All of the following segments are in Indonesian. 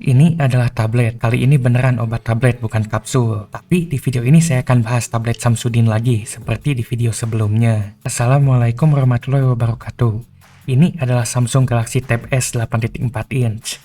Ini adalah tablet. Kali ini beneran obat tablet, bukan kapsul. Tapi di video ini saya akan bahas tablet Samsudin lagi, seperti di video sebelumnya. Assalamualaikum warahmatullahi wabarakatuh. Ini adalah Samsung Galaxy Tab S 8.4 inch.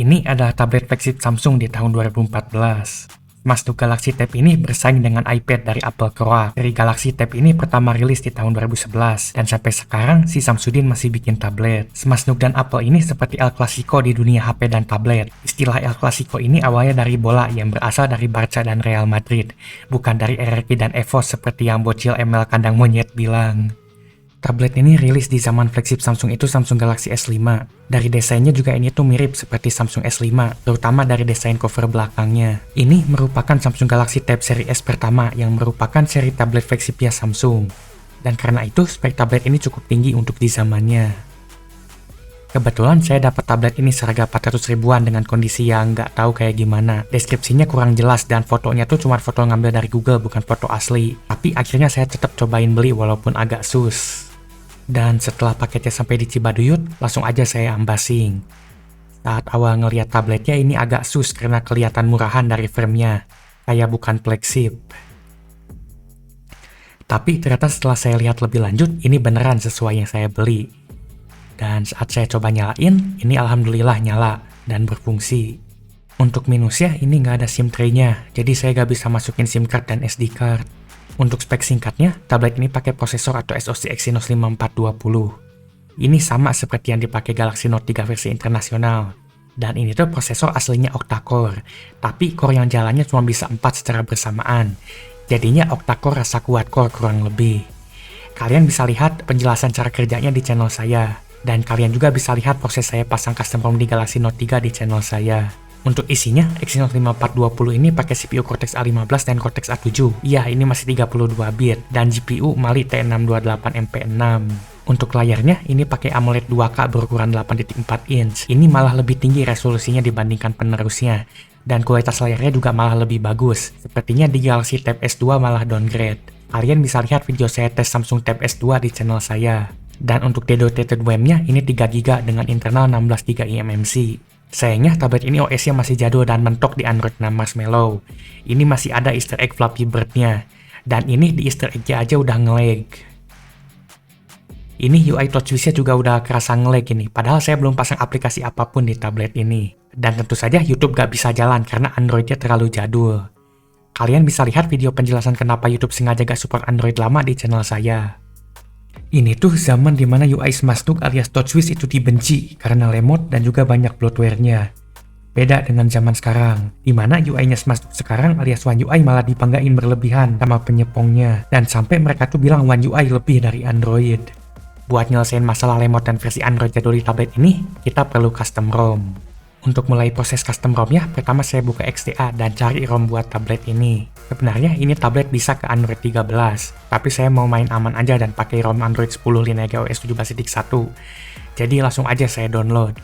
Ini adalah tablet flagship Samsung di tahun 2014. Masuk Galaxy Tab ini bersaing dengan iPad dari Apple Kroak. Dari Galaxy Tab ini pertama rilis di tahun 2011, dan sampai sekarang si Samsudin masih bikin tablet. Smasnuk dan Apple ini seperti El Clasico di dunia HP dan tablet. Istilah El Clasico ini awalnya dari bola yang berasal dari Barca dan Real Madrid, bukan dari RRQ dan EVOS seperti yang bocil ML kandang monyet bilang. Tablet ini rilis di zaman flagship Samsung itu Samsung Galaxy S5. Dari desainnya juga ini tuh mirip seperti Samsung S5, terutama dari desain cover belakangnya. Ini merupakan Samsung Galaxy Tab seri S pertama yang merupakan seri tablet flagshipnya Samsung. Dan karena itu spek tablet ini cukup tinggi untuk di zamannya. Kebetulan saya dapat tablet ini seharga 400 ribuan dengan kondisi yang nggak tahu kayak gimana. Deskripsinya kurang jelas dan fotonya tuh cuma foto ngambil dari Google, bukan foto asli. Tapi akhirnya saya tetap cobain beli walaupun agak sus. Dan setelah paketnya sampai di Cibaduyut, langsung aja saya unboxing. Saat awal ngeliat tabletnya ini agak sus karena kelihatan murahan dari firmnya, kayak bukan flagship. Tapi ternyata setelah saya lihat lebih lanjut, ini beneran sesuai yang saya beli. Dan saat saya coba nyalain, ini alhamdulillah nyala dan berfungsi. Untuk minusnya, ini nggak ada SIM tray-nya, jadi saya nggak bisa masukin SIM card dan SD card. Untuk spek singkatnya, tablet ini pakai prosesor atau SoC Exynos 5420. Ini sama seperti yang dipakai Galaxy Note 3 versi internasional. Dan ini tuh prosesor aslinya octa-core, tapi core yang jalannya cuma bisa 4 secara bersamaan. Jadinya octa-core rasa kuat core kurang lebih. Kalian bisa lihat penjelasan cara kerjanya di channel saya. Dan kalian juga bisa lihat proses saya pasang custom ROM di Galaxy Note 3 di channel saya. Untuk isinya, Exynos 5420 ini pakai CPU Cortex A15 dan Cortex A7. Iya, ini masih 32 bit. Dan GPU Mali T628MP6. Untuk layarnya, ini pakai AMOLED 2K berukuran 8.4 inch. Ini malah lebih tinggi resolusinya dibandingkan penerusnya. Dan kualitas layarnya juga malah lebih bagus. Sepertinya di Galaxy Tab S2 malah downgrade. Kalian bisa lihat video saya tes Samsung Tab S2 di channel saya. Dan untuk dedicated RAM-nya, ini 3GB dengan internal 16GB eMMC. Sayangnya tablet ini OS-nya masih jadul dan mentok di Android 6 Marshmallow. Ini masih ada easter egg Flappy Bird-nya. Dan ini di easter egg-nya aja udah nge-lag. Ini UI TouchWiz-nya juga udah kerasa nge-lag ini, padahal saya belum pasang aplikasi apapun di tablet ini. Dan tentu saja YouTube gak bisa jalan karena Android-nya terlalu jadul. Kalian bisa lihat video penjelasan kenapa YouTube sengaja gak support Android lama di channel saya. Ini tuh zaman dimana UI Smasnuk alias TouchWiz itu dibenci karena lemot dan juga banyak bloatware-nya. Beda dengan zaman sekarang, dimana UI-nya Smasnuk sekarang alias One UI malah dibanggain berlebihan sama penyepongnya. Dan sampai mereka tuh bilang One UI lebih dari Android. Buat nyelesain masalah lemot dan versi Android jadul di tablet ini, kita perlu custom ROM. Untuk mulai proses custom ROM-nya, pertama saya buka XDA dan cari ROM buat tablet ini. Sebenarnya ini tablet bisa ke Android 13, tapi saya mau main aman aja dan pakai ROM Android 10 Lineage OS 17.1. Jadi langsung aja saya download.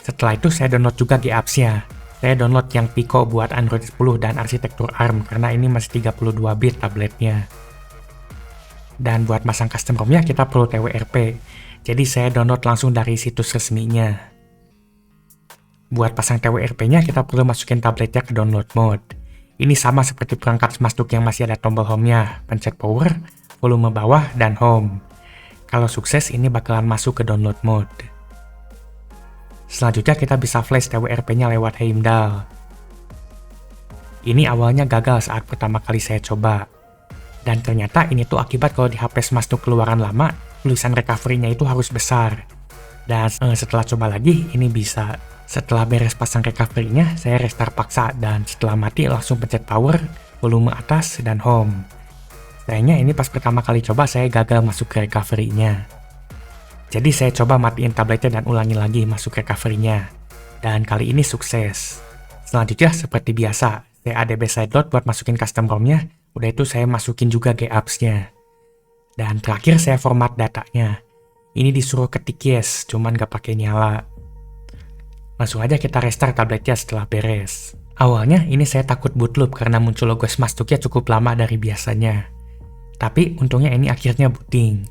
Setelah itu saya download juga GApps-nya. Saya download yang Pico buat Android 10 dan arsitektur ARM karena ini masih 32 bit tabletnya. Dan buat masang custom ROM-nya kita perlu TWRP. Jadi saya download langsung dari situs resminya. Buat pasang TWRP-nya, kita perlu masukin tabletnya ke download mode. Ini sama seperti perangkat Smasnuk yang masih ada tombol home-nya, pencet power, volume bawah, dan home. Kalau sukses, ini bakalan masuk ke download mode. Selanjutnya, kita bisa flash TWRP-nya lewat Heimdall. Ini awalnya gagal saat pertama kali saya coba. Dan ternyata ini tuh akibat kalau di HP Smasnuk keluaran lama, tulisan recovery-nya itu harus besar. Dan setelah coba lagi, ini bisa. Setelah beres pasang recovery-nya, saya restart paksa dan setelah mati langsung pencet power, volume atas, dan home. Sayangnya ini pas pertama kali coba saya gagal masuk ke recovery-nya. Jadi saya coba matiin tabletnya dan ulangi lagi masuk recovery-nya. Dan kali ini sukses. Selanjutnya seperti biasa, saya ADB sideload buat masukin custom ROM-nya, udah itu saya masukin juga GApps-nya. Dan terakhir saya format datanya. Ini disuruh ketik yes, cuman gak pakai nyala. Langsung aja kita restart tabletnya setelah beres. Awalnya ini saya takut boot loop karena muncul logo Smasnuknya cukup lama dari biasanya. Tapi untungnya ini akhirnya booting.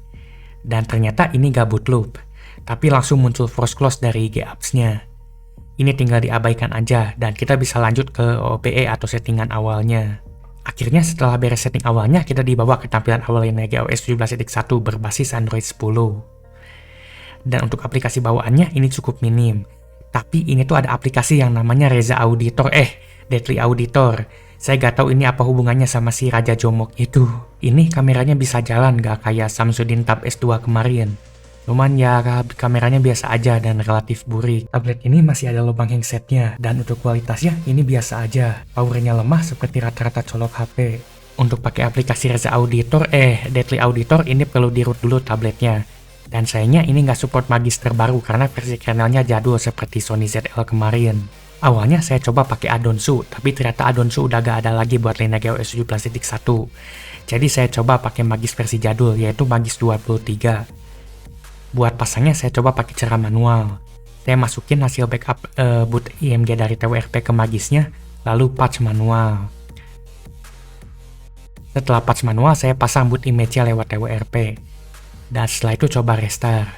Dan ternyata ini gak boot loop, tapi langsung muncul force close dari GApps-nya. ini tinggal diabaikan aja dan kita bisa lanjut ke OBE atau settingan awalnya. Akhirnya setelah beres setting awalnya, kita dibawa ke tampilan awal Lineage OS 17.1 berbasis Android 10. Dan untuk aplikasi bawaannya ini cukup minim. Tapi ini tuh ada aplikasi yang namanya Deadly Auditor. Saya gak tahu ini apa hubungannya sama si Raja Jomok itu. Ini kameranya bisa jalan gak kayak Samsudin Tab S2 kemarin. Cuman ya kameranya biasa aja dan relatif burik. Tablet ini masih ada lubang handsetnya dan untuk kualitasnya ini biasa aja. Powernya lemah seperti rata-rata colok HP. Untuk pakai aplikasi Deadly Auditor ini perlu di-root dulu tabletnya. Dan sayangnya ini nggak support Magis terbaru karena versi kernelnya jadul seperti Sony ZL kemarin. Awalnya saya coba pakai Adonsu, tapi ternyata Adonsu udah gak ada lagi buat Lineage OS 17.1. Jadi saya coba pakai Magis versi jadul yaitu Magis 23. Buat pasangnya saya coba pakai cara manual. Saya masukin hasil backup boot IMG dari TWRP ke Magisnya, lalu patch manual. Setelah patch manual, saya pasang boot image-nya lewat TWRP. Dan setelah itu coba restart.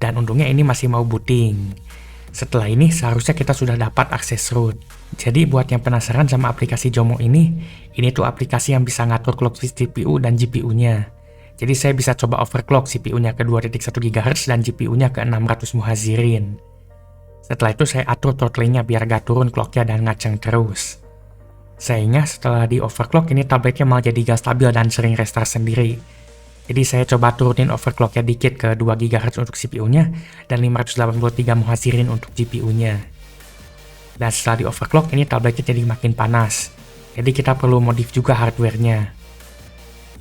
Dan untungnya ini masih mau booting. Setelah ini seharusnya kita sudah dapat akses root. Jadi buat yang penasaran sama aplikasi Jomo ini tuh aplikasi yang bisa ngatur clock speed CPU dan GPU-nya. Jadi saya bisa coba overclock CPU-nya ke 2.1 GHz dan GPU-nya ke 600 muhazirin. Setelah itu saya atur throttling-nya biar gak turun clock-nya dan ngaceng terus. Sayangnya setelah di overclock ini tabletnya malah jadi gak stabil dan sering restart sendiri. Jadi saya coba turunin overclock-nya dikit ke 2 GHz untuk CPU-nya dan 583 muhazirin untuk GPU-nya. Dan setelah di overclock ini tabletnya jadi makin panas. Jadi kita perlu modif juga hardware-nya.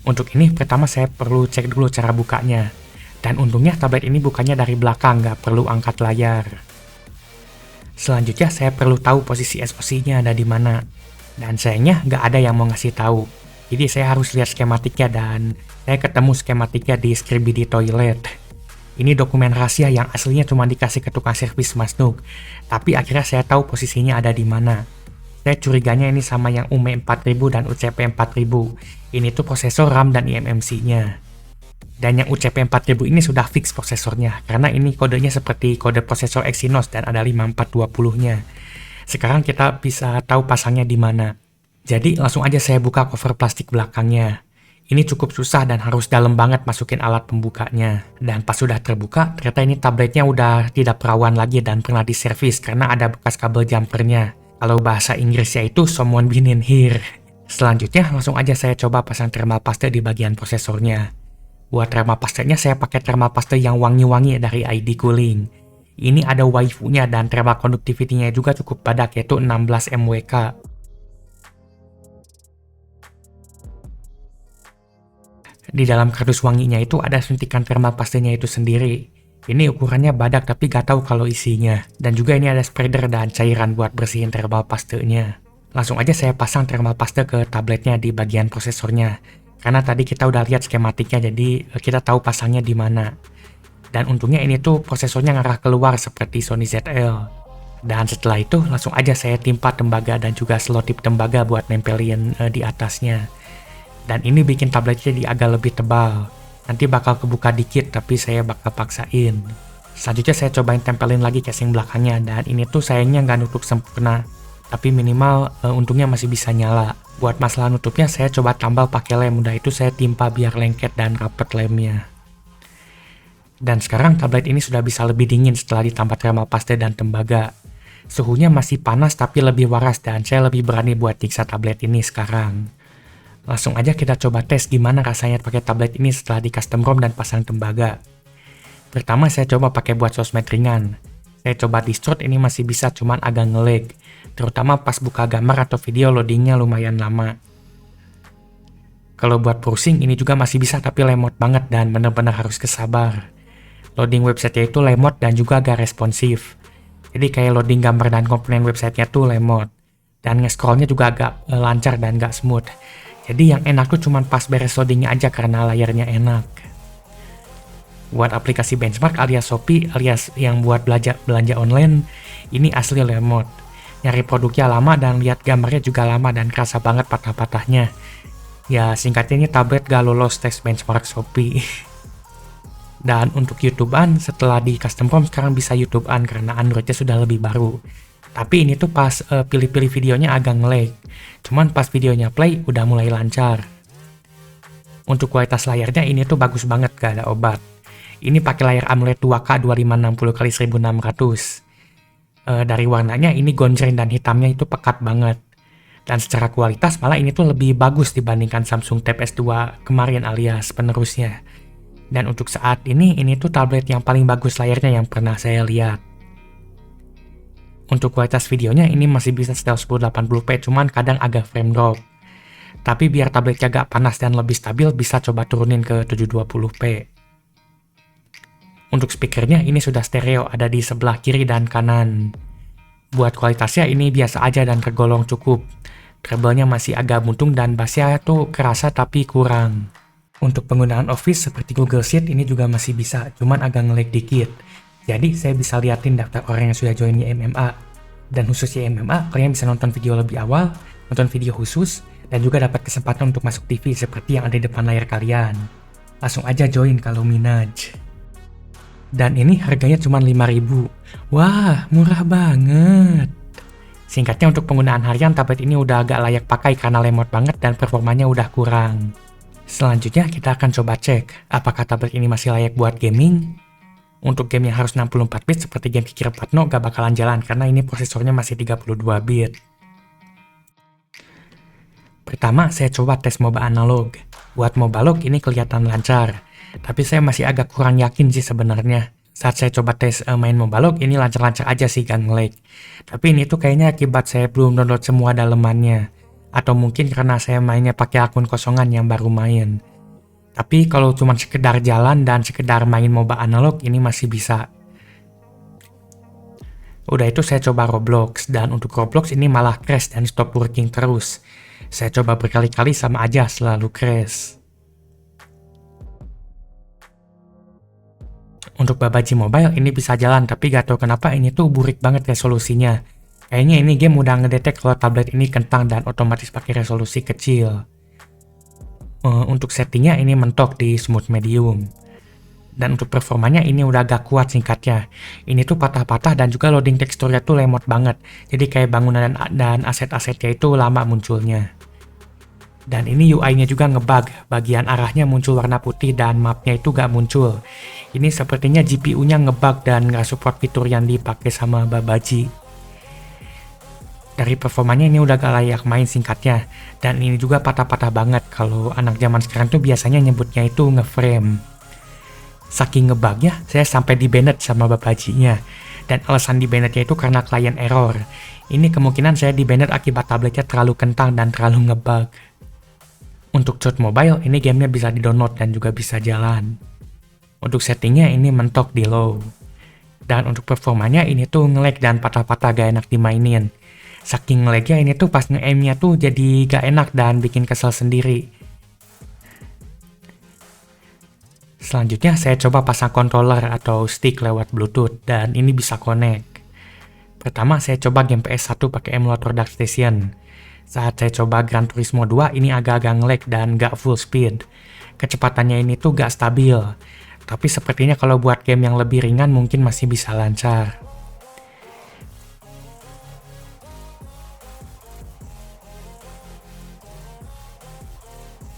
Untuk ini pertama saya perlu cek dulu cara bukanya. Dan untungnya tablet ini bukanya dari belakang, nggak perlu angkat layar. Selanjutnya saya perlu tahu posisi SoC-nya ada di mana. Dan sayangnya nggak ada yang mau ngasih tahu. Jadi saya harus lihat skematiknya dan saya ketemu skematiknya di Scribd Toilet. Ini dokumen rahasia yang aslinya cuma dikasih ke tukang servis Mas Nuk. Tapi akhirnya saya tahu posisinya ada di mana. Saya curiganya ini sama yang UME 4000 dan UCP 4000. Ini tuh prosesor RAM dan eMMC-nya. Dan yang UCP 4000 ini sudah fix prosesornya, karena ini kodenya seperti kode prosesor Exynos dan ada 5420-nya. Sekarang kita bisa tahu pasangnya di mana. Jadi langsung aja saya buka cover plastik belakangnya. Ini cukup susah dan harus dalam banget masukin alat pembukanya. Dan pas sudah terbuka, ternyata ini tabletnya udah tidak perawan lagi dan pernah diservis karena ada bekas kabel jumpernya. Kalau bahasa Inggrisnya itu someone been in here. Selanjutnya langsung aja saya coba pasang thermal paste di bagian prosesornya. Buat thermal pastenya saya pakai thermal paste yang wangi-wangi dari ID Cooling. Ini ada waifu-nya dan thermal conductivity-nya juga cukup padat yaitu 16 mWk. Di dalam kardus wanginya itu ada suntikan thermal pastenya itu sendiri. Ini ukurannya badak tapi gak tahu kalau isinya. Dan juga ini ada spreader dan cairan buat bersihin thermal pastenya. Langsung aja saya pasang thermal paste ke tabletnya di bagian prosesornya. Karena tadi kita udah lihat skematiknya jadi kita tahu pasangnya di mana. Dan untungnya ini tuh prosesornya ngarah keluar seperti Sony ZL. Dan setelah itu langsung aja saya timpa tembaga dan juga selotip tembaga buat nempelin di atasnya. Dan ini bikin tabletnya jadi agak lebih tebal. Nanti bakal kebuka dikit tapi saya bakal paksain. Selanjutnya saya cobain tempelin lagi casing belakangnya dan ini tuh sayangnya nggak nutup sempurna. Tapi minimal untungnya masih bisa nyala. Buat masalah nutupnya saya coba tambal pakai lem, udah itu saya timpa biar lengket dan rapet lemnya. Dan sekarang tablet ini sudah bisa lebih dingin setelah ditambah thermal paste dan tembaga. Suhunya masih panas tapi lebih waras dan saya lebih berani buat nyiksa tablet ini sekarang. Langsung aja kita coba tes gimana rasanya pakai tablet ini setelah di custom ROM dan pasang tembaga. Pertama saya coba pakai buat sosmed ringan. Saya coba distort ini masih bisa cuman agak nge-lag. Terutama pas buka gambar atau video loadingnya lumayan lama. Kalau buat browsing ini juga masih bisa tapi lemot banget dan bener-bener harus kesabar. Loading websitenya itu lemot dan juga agak responsif. Jadi kayak loading gambar dan komponen websitenya tuh lemot. Dan nge-scrollnya juga agak lancar dan gak smooth. Jadi yang enak tuh cuman pas beres loadingnya aja karena layarnya enak. Buat aplikasi benchmark alias Shopee alias yang buat belanja online, ini asli lemot. Nyari produknya lama dan lihat gambarnya juga lama dan kerasa banget patah-patahnya. Ya singkatnya ini tablet gak lolos tes benchmark Shopee. Dan untuk YouTube-an setelah di custom ROM sekarang bisa YouTube-an karena Android-nya sudah lebih baru. Tapi ini tuh pas pilih-pilih videonya agak nge-lag. Cuman pas videonya play udah mulai lancar. Untuk kualitas layarnya ini tuh bagus banget, gak ada obat. Ini pakai layar AMOLED 2K 2560x1600. Dari warnanya ini gonjreng dan hitamnya itu pekat banget. Dan secara kualitas malah ini tuh lebih bagus dibandingkan Samsung Tab S2 kemarin alias penerusnya. Dan untuk saat ini tuh tablet yang paling bagus layarnya yang pernah saya lihat. Untuk kualitas videonya ini masih bisa setel 1080p, cuman kadang agak frame drop. Tapi biar tabletnya agak panas dan lebih stabil, bisa coba turunin ke 720p. Untuk speakernya ini sudah stereo, ada di sebelah kiri dan kanan. Buat kualitasnya ini biasa aja dan tergolong cukup. Treble-nya masih agak buntung dan bassnya tuh kerasa tapi kurang. Untuk penggunaan Office seperti Google Sheet ini juga masih bisa, cuman agak nge-lag dikit. Jadi saya bisa liatin daftar orang yang sudah join YMMA. Dan khusus YMMA, kalian bisa nonton video lebih awal, nonton video khusus, dan juga dapat kesempatan untuk masuk TV seperti yang ada di depan layar kalian. Langsung aja join kalau minat. Dan ini harganya cuma 5.000. Wah, murah banget. Singkatnya untuk penggunaan harian tablet ini udah agak layak pakai karena lemot banget dan performanya udah kurang. Selanjutnya kita akan coba cek apakah tablet ini masih layak buat gaming. Untuk game yang harus 64 bit seperti game Kikir Patno gak bakalan jalan karena ini prosesornya masih 32 bit. Pertama saya coba tes MOBA analog. Buat MOBA log ini kelihatan lancar, tapi saya masih agak kurang yakin sih sebenarnya. Saat saya coba tes main MOBA log ini lancar-lancar aja sih, gak nge-lag. Tapi ini tuh kayaknya akibat saya belum download semua dalemannya. Atau mungkin karena saya mainnya pakai akun kosongan yang baru main. Tapi kalau cuma sekedar jalan dan sekedar main MOBA analog ini masih bisa. Udah itu saya coba Roblox, dan untuk Roblox ini malah crash dan stop working terus. Saya coba berkali-kali sama aja selalu crash. Untuk PUBG Mobile ini bisa jalan, tapi gak tahu kenapa ini tuh burik banget resolusinya. Kayaknya ini game udah ngedetek kalau tablet ini kentang dan otomatis pakai resolusi kecil. Untuk settingnya ini mentok di smooth medium. Dan untuk performanya ini udah agak kuat singkatnya. Ini tuh patah-patah dan juga loading teksturnya tuh lemot banget. Jadi kayak bangunan dan aset-asetnya itu lama munculnya. Dan ini UI-nya juga ngebug. Bagian arahnya muncul warna putih dan mapnya itu gak muncul. Ini sepertinya GPU-nya ngebug dan gak support fitur yang dipakai sama Babaji. Dari performanya ini udah gak layak main singkatnya. Dan ini juga patah-patah banget. Kalau anak zaman sekarang tuh biasanya nyebutnya itu ngeframe. Saking ngebugnya, saya sampai di-banned sama Babajinya. Dan alasan di-bannednya itu karena klien error. Ini kemungkinan saya di-banned akibat tabletnya terlalu kentang dan terlalu ngebug. Untuk COD Mobile, ini gamenya bisa di-download dan juga bisa jalan. Untuk settingnya ini mentok di low. Dan untuk performanya ini tuh nge-lag dan patah-patah gak enak dimainin. Saking nge-lagnya ini tuh pas nge-aimnya tuh jadi gak enak dan bikin kesel sendiri. Selanjutnya saya coba pasang controller atau stick lewat Bluetooth dan ini bisa connect. Pertama saya coba game PS1 pakai emulator DuckStation. Saat saya coba Gran Turismo 2 ini agak-agak nge-lag dan gak full speed. Kecepatannya ini tuh gak stabil. Tapi sepertinya kalau buat game yang lebih ringan mungkin masih bisa lancar.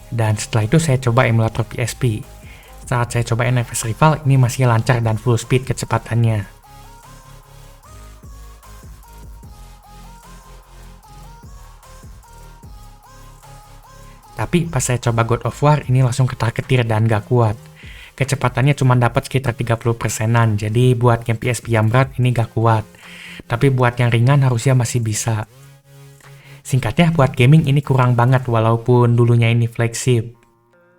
Dan setelah itu saya coba emulator PSP. Saat saya coba NFS Rival ini masih lancar dan full speed kecepatannya. Tapi pas saya coba God of War ini langsung ketar-ketir dan gak kuat. Kecepatannya cuma dapat sekitar 30%-an, jadi buat game PSP yang berat ini gak kuat. Tapi buat yang ringan harusnya masih bisa. Singkatnya buat gaming ini kurang banget walaupun dulunya ini flagship.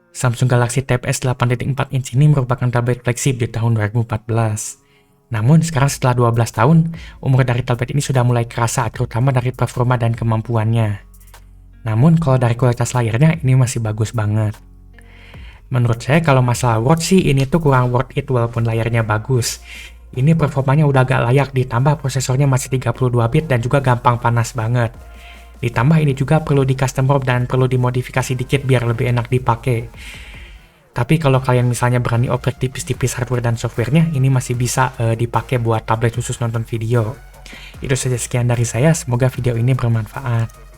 Samsung Galaxy Tab S 8.4 inch ini merupakan tablet flagship di tahun 2014. Namun sekarang setelah 12 tahun, umur dari tablet ini sudah mulai kerasa terutama dari performa dan kemampuannya. Namun kalau dari kualitas layarnya ini masih bagus banget. Menurut saya kalau masalah worth sih ini tuh kurang worth it walaupun layarnya bagus. Ini performanya udah agak layak ditambah prosesornya masih 32 bit dan juga gampang panas banget. Ditambah ini juga perlu di custom ROM dan perlu dimodifikasi dikit biar lebih enak dipakai. Tapi kalau kalian misalnya berani oprek tipis-tipis hardware dan softwarenya, ini masih bisa dipakai buat tablet khusus nonton video. Itu saja sekian dari saya, semoga video ini bermanfaat.